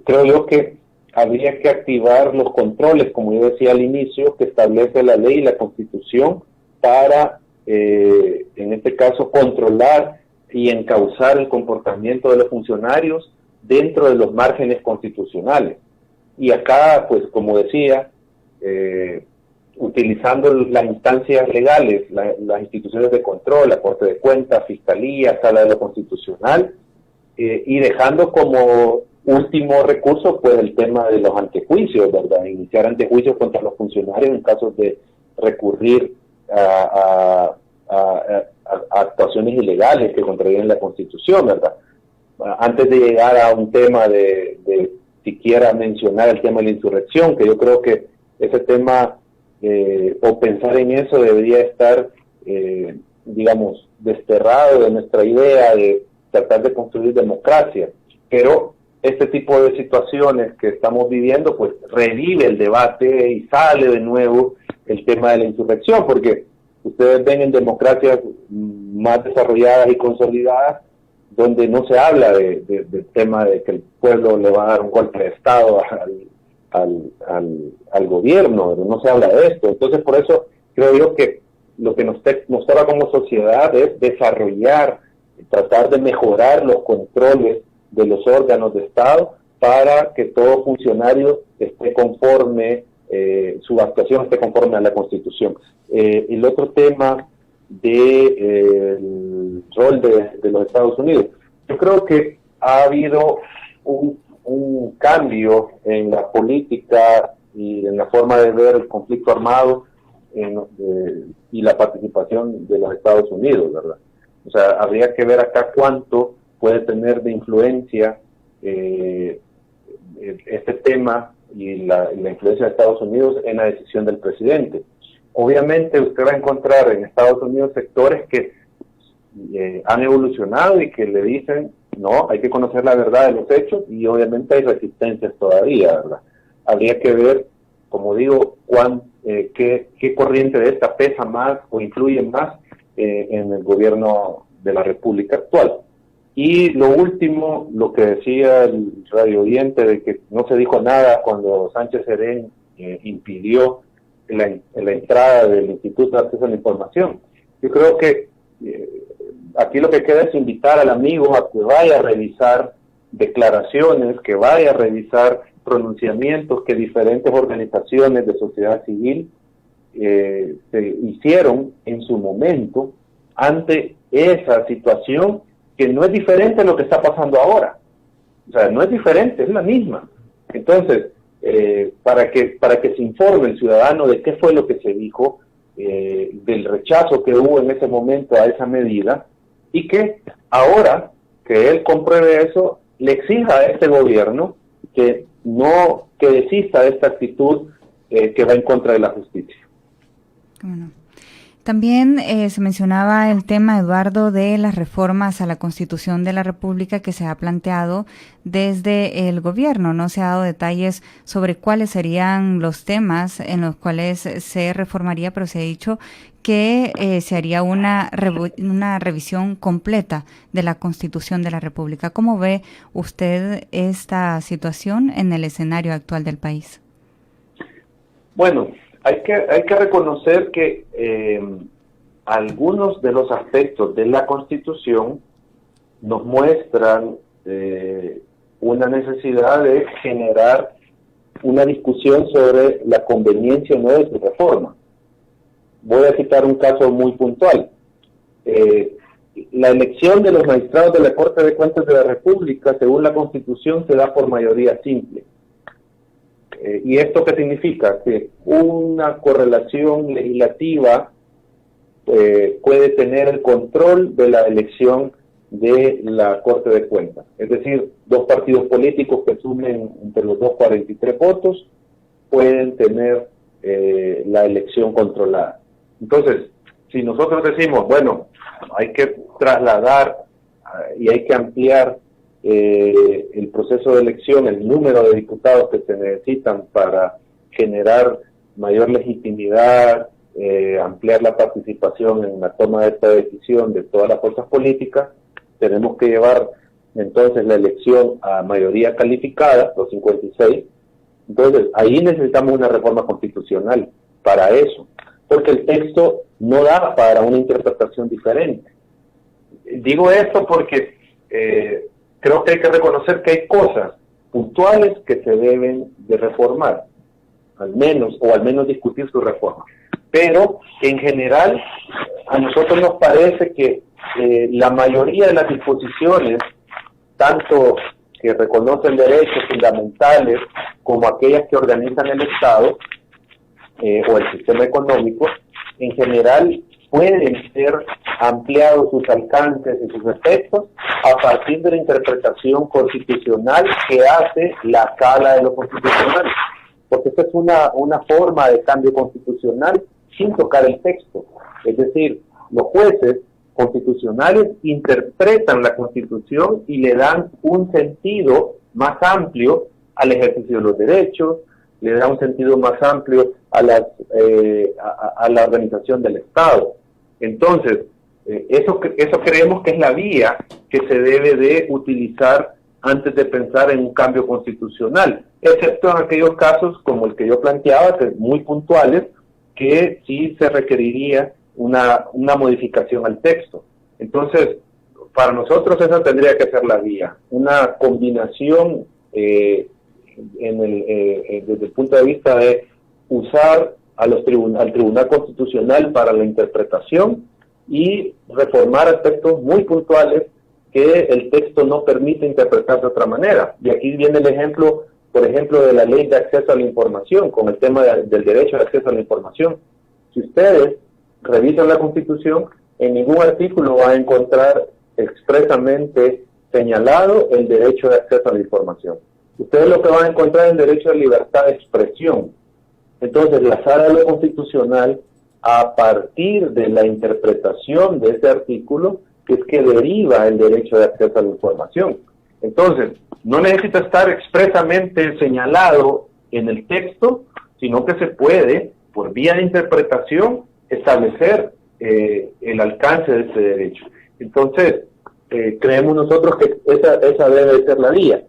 creo yo que habría que activar los controles, como yo decía al inicio, que establece la ley y la Constitución para, en este caso, controlar y encauzar el comportamiento de los funcionarios dentro de los márgenes constitucionales. Y acá, pues, como decía, utilizando las instancias legales, las instituciones de control, la Corte de Cuentas, Fiscalía, Sala de lo Constitucional, y dejando como último recurso, pues, el tema de los antejuicios, ¿verdad? Iniciar antejuicios contra los funcionarios en caso de recurrir a actuaciones ilegales que contrarían la Constitución, ¿verdad? Antes de llegar a un tema de siquiera mencionar el tema de la insurrección, que yo creo que ese tema, o pensar en eso, debería estar, digamos, desterrado de nuestra idea de tratar de construir democracia. Pero este tipo de situaciones que estamos viviendo, pues revive el debate y sale de nuevo el tema de la insurrección, porque ustedes ven en democracias más desarrolladas y consolidadas donde no se habla del tema de que el pueblo le va a dar un golpe de Estado al gobierno, no se habla de esto. Entonces, por eso creo yo que lo que nos toca como sociedad es desarrollar, tratar de mejorar los controles de los órganos de Estado para que todo funcionario esté conforme, su actuación esté conforme a la Constitución. El otro tema del rol de los Estados Unidos. Yo creo que ha habido un cambio en la política y en la forma de ver el conflicto armado y la participación de los Estados Unidos, ¿verdad? O sea, habría que ver acá cuánto puede tener de influencia este tema y la influencia de Estados Unidos en la decisión del presidente. Obviamente usted va a encontrar en Estados Unidos sectores que han evolucionado y que le dicen, no, hay que conocer la verdad de los hechos, y obviamente hay resistencias todavía, ¿verdad? Habría que ver, como digo, qué corriente de esta pesa más o influye más en el gobierno de la República actual. Y lo último, lo que decía el radio oyente, de que no se dijo nada cuando Sánchez Serén impidió la entrada del Instituto de Acceso a la Información. Yo creo que aquí lo que queda es invitar al amigo a que vaya a revisar declaraciones, que vaya a revisar pronunciamientos que diferentes organizaciones de sociedad civil se hicieron en su momento ante esa situación, que no es diferente a lo que está pasando ahora. O sea, no es diferente, es la misma. Entonces, para que se informe el ciudadano de qué fue lo que se dijo, del rechazo que hubo en ese momento a esa medida, y que ahora que él compruebe eso, le exija a este gobierno que desista de esta actitud que va en contra de la justicia. Bueno. También se mencionaba el tema, Eduardo, de las reformas a la Constitución de la República que se ha planteado desde el gobierno. No se ha dado detalles sobre cuáles serían los temas en los cuales se reformaría, pero se ha dicho que se haría una revisión completa de la Constitución de la República. ¿Cómo ve usted esta situación en el escenario actual del país? Bueno, hay que reconocer que algunos de los aspectos de la Constitución nos muestran una necesidad de generar una discusión sobre la conveniencia o no de su reforma. Voy a citar un caso muy puntual. La elección de los magistrados de la Corte de Cuentas de la República, según la Constitución, se da por mayoría simple. ¿Y esto qué significa? Que una correlación legislativa puede tener el control de la elección de la Corte de Cuentas. Es decir, 2 partidos políticos que sumen entre los 2 43 votos pueden tener la elección controlada. Entonces, si nosotros decimos, bueno, hay que trasladar y hay que ampliar el proceso de elección, el número de diputados que se necesitan para generar mayor legitimidad, ampliar la participación en la toma de esta decisión de todas las fuerzas políticas, tenemos que llevar entonces la elección a mayoría calificada, los 56. Entonces, ahí necesitamos una reforma constitucional para eso, porque el texto no da para una interpretación diferente. Digo esto porque creo que hay que reconocer que hay cosas puntuales que se deben de reformar, al menos discutir su reforma. Pero, en general, a nosotros nos parece que la mayoría de las disposiciones, tanto que reconocen derechos fundamentales como aquellas que organizan el Estado o el sistema económico, en general pueden ser ampliados sus alcances y sus efectos a partir de la interpretación constitucional que hace la Sala de lo Constitucional. Porque esta es una forma de cambio constitucional sin tocar el texto. Es decir, los jueces constitucionales interpretan la Constitución y le dan un sentido más amplio al ejercicio de los derechos, le da un sentido más amplio a la organización del Estado. Entonces, eso creemos que es la vía que se debe de utilizar antes de pensar en un cambio constitucional, excepto en aquellos casos como el que yo planteaba, que muy puntuales, que sí se requeriría una modificación al texto. Entonces, para nosotros esa tendría que ser la vía, una combinación desde el punto de vista de usar al Tribunal Constitucional para la interpretación y reformar aspectos muy puntuales que el texto no permite interpretar de otra manera. Y aquí viene el ejemplo, por ejemplo, de la Ley de Acceso a la Información, con el tema del derecho de acceso a la información. Si ustedes revisan la Constitución, en ningún artículo va a encontrar expresamente señalado el derecho de acceso a la información. Ustedes lo que van a encontrar es el derecho de libertad de expresión. Entonces, la Sala de lo Constitucional, a partir de la interpretación de ese artículo, es que deriva el derecho de acceso a la información. Entonces, no necesita estar expresamente señalado en el texto, sino que se puede, por vía de interpretación, establecer el alcance de ese derecho. Entonces, creemos nosotros que esa debe ser la vía.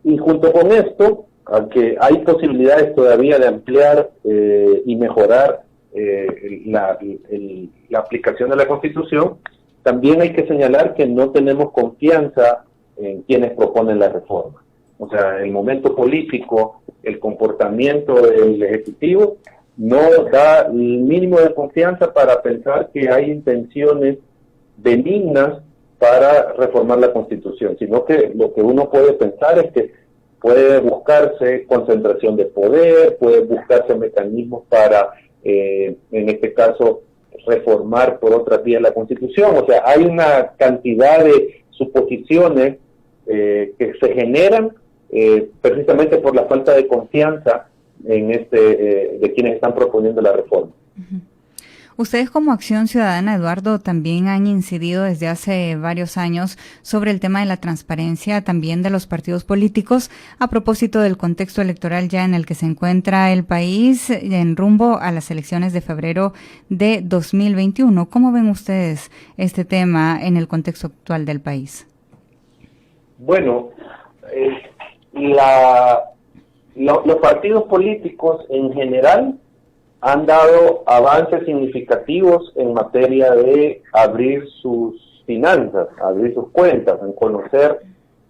Y junto con esto, aunque hay posibilidades todavía de ampliar y mejorar la aplicación de la Constitución, también hay que señalar que no tenemos confianza en quienes proponen la reforma. O sea, el momento político, el comportamiento del Ejecutivo no da el mínimo de confianza para pensar que hay intenciones benignas para reformar la Constitución, sino que lo que uno puede pensar es que puede buscarse concentración de poder, puede buscarse mecanismos para, en este caso, reformar por otra vía la Constitución. O sea, hay una cantidad de suposiciones que se generan precisamente por la falta de confianza en de quienes están proponiendo la reforma. Ustedes como Acción Ciudadana, Eduardo, también han incidido desde hace varios años sobre el tema de la transparencia también de los partidos políticos a propósito del contexto electoral ya en el que se encuentra el país en rumbo a las elecciones de febrero de 2021. ¿Cómo ven ustedes este tema en el contexto actual del país? Bueno, los partidos políticos en general han dado avances significativos en materia de abrir sus finanzas, abrir sus cuentas, en conocer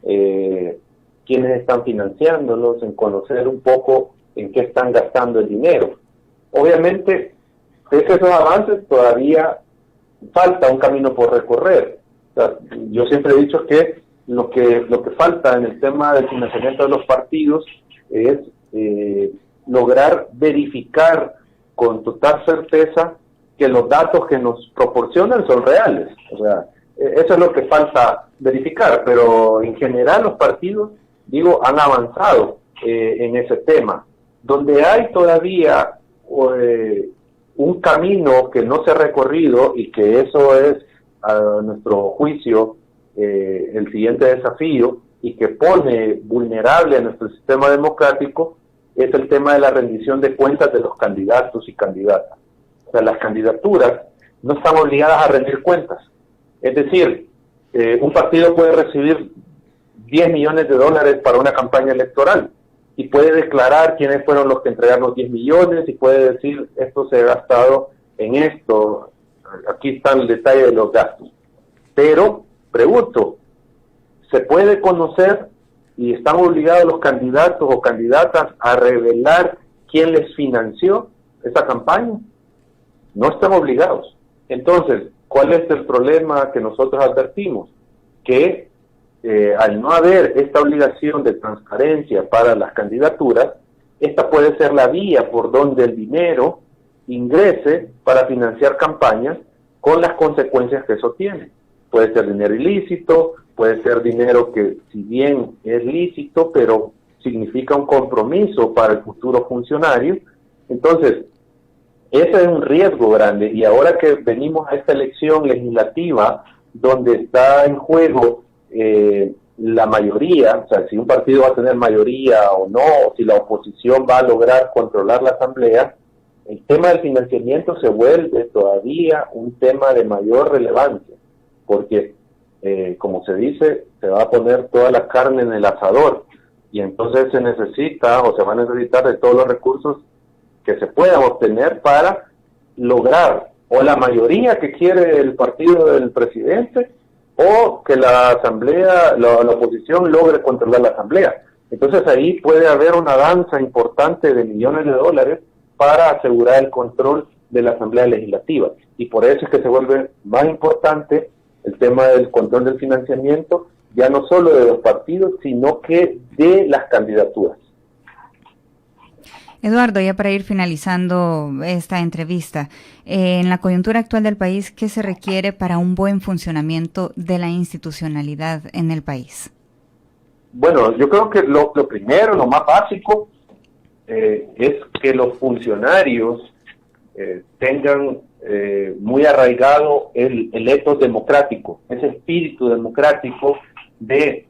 quiénes están financiándolos, en conocer un poco en qué están gastando el dinero. Obviamente, pese a esos avances, todavía falta un camino por recorrer. O sea, yo siempre he dicho que lo que falta en el tema del financiamiento de los partidos es lograr verificar con total certeza que los datos que nos proporcionan son reales. O sea, eso es lo que falta verificar, pero en general los partidos, digo, han avanzado en ese tema. Donde hay todavía un camino que no se ha recorrido, y que eso es, a nuestro juicio, el siguiente desafío, y que pone vulnerable a nuestro sistema democrático, es el tema de la rendición de cuentas de los candidatos y candidatas. O sea, las candidaturas no están obligadas a rendir cuentas. Es decir, un partido puede recibir 10 millones de dólares para una campaña electoral y puede declarar quiénes fueron los que entregaron los 10 millones y puede decir, esto se ha gastado en esto, aquí está el detalle de los gastos. Pero, pregunto, ¿se puede conocer y están obligados los candidatos o candidatas a revelar quién les financió esa campaña? No están obligados. Entonces, ¿cuál es el problema que nosotros advertimos? Que al no haber esta obligación de transparencia para las candidaturas, esta puede ser la vía por donde el dinero ingrese para financiar campañas, con las consecuencias que eso tiene. Puede ser dinero ilícito, puede ser dinero que, si bien es lícito, pero significa un compromiso para el futuro funcionario. Entonces, ese es un riesgo grande, y ahora que venimos a esta elección legislativa, donde está en juego la mayoría, o sea, si un partido va a tener mayoría o no, o si la oposición va a lograr controlar la asamblea, el tema del financiamiento se vuelve todavía un tema de mayor relevancia, porque, como se dice, se va a poner toda la carne en el asador, y entonces se necesita, o se va a necesitar de todos los recursos que se puedan obtener para lograr o la mayoría que quiere el partido del presidente, o que la asamblea, la oposición logre controlar la asamblea. Entonces ahí puede haber una danza importante de millones de dólares para asegurar el control de la asamblea legislativa, y por eso es que se vuelve más importante el tema del control del financiamiento, ya no solo de los partidos, sino que de las candidaturas. Eduardo, ya para ir finalizando esta entrevista, en la coyuntura actual del país, ¿qué se requiere para un buen funcionamiento de la institucionalidad en el país? Bueno, yo creo que lo primero, lo más básico, es que los funcionarios tengan muy arraigado el ethos democrático, ese espíritu democrático de,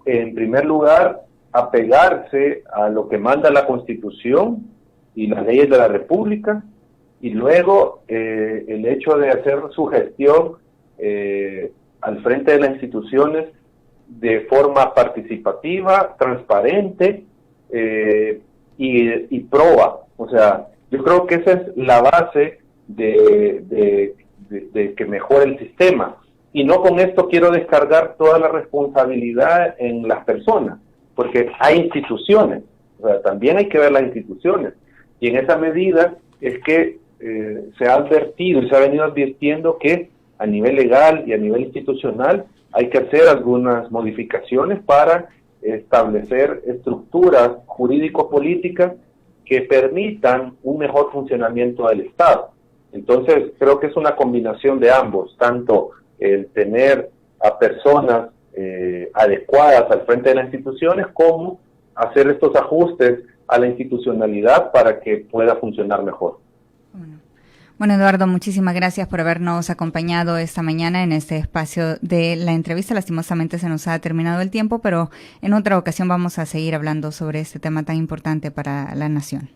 en primer lugar, apegarse a lo que manda la Constitución y las leyes de la República, y luego el hecho de hacer su gestión al frente de las instituciones de forma participativa, transparente y proba. O sea, yo creo que esa es la base de que mejore el sistema, y no con esto quiero descargar toda la responsabilidad en las personas, porque hay instituciones, o sea, también hay que ver las instituciones, y en esa medida es que se ha advertido y se ha venido advirtiendo que a nivel legal y a nivel institucional hay que hacer algunas modificaciones para establecer estructuras jurídico-políticas que permitan un mejor funcionamiento del Estado. Entonces, creo que es una combinación de ambos, tanto el tener a personas adecuadas al frente de las instituciones, como hacer estos ajustes a la institucionalidad para que pueda funcionar mejor. Bueno, Eduardo, muchísimas gracias por habernos acompañado esta mañana en este espacio de la entrevista. Lastimosamente se nos ha terminado el tiempo, pero en otra ocasión vamos a seguir hablando sobre este tema tan importante para la nación.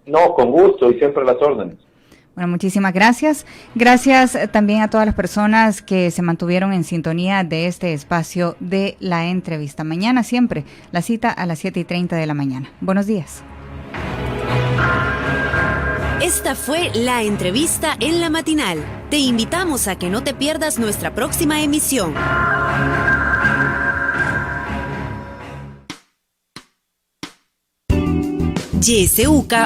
No, con gusto y siempre a las órdenes. Bueno, muchísimas gracias. Gracias también a todas las personas que se mantuvieron en sintonía de este espacio de la entrevista. Mañana siempre la cita a las 7:30 de la mañana. Buenos días. Esta fue la entrevista en La Matinal. Te invitamos a que no te pierdas nuestra próxima emisión. YSUCA